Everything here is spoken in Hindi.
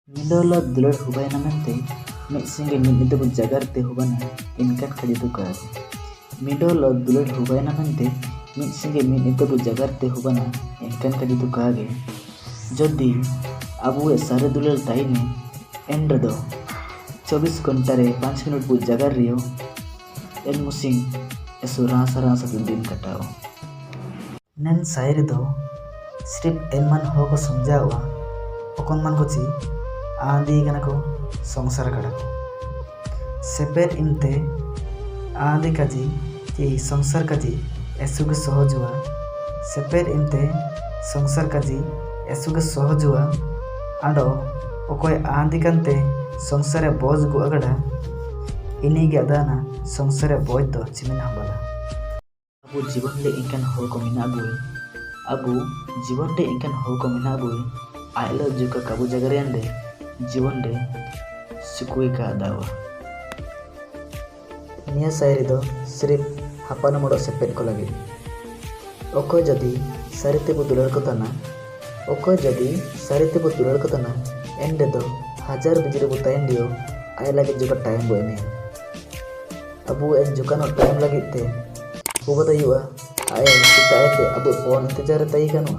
Mindola dular hubayna mente mid singe mid nidabu jagarte hubana inkan kajitu karu. Mindola dular hubayna mente mid singe mid nidabu jagarte hubana inkan kajitu kage. Jodi abu sare dular taine end do 24 घंटा रे 5 minute bu jagar rio en musing esu rasa दिन कटाओ. Nen sair do सिर्फ en man हो को समझावा ओकन मन को ची आंधी गना को संसार कड़ा को सेपेट इमते आंधी काजी ची संसार काजी एसुगे सहजुआ सेपेट इमते संसार काजी एसुगे सहजुआ आंडो ओकोय आंधी कंते संसारे बोझ गु अगड़ा इनी के अदाना संसारे बोझ दो चिमिन हंबला. Abu जीवन ले इंकन हो को मिना बुई abu जीवन ले इंकन हो को मिना बुई आइलो जुका काबू जगरे अंडे जीवन ले सुकुई का दावा. निया साइरी दो सिर्फ हापाना मोड़ो सेपेट को लगे ओको जदी सारिते बु दुलर को तना ओको जदी सारिते बु दुलर को तना एंडे दो 1000 बिजली बु टाइम दियो आय लगे जुका टाइम बो एने abu en जुका नो टाइम लगे ते वो बताइए आय किता आते अब फोन इंतजार ताई कनो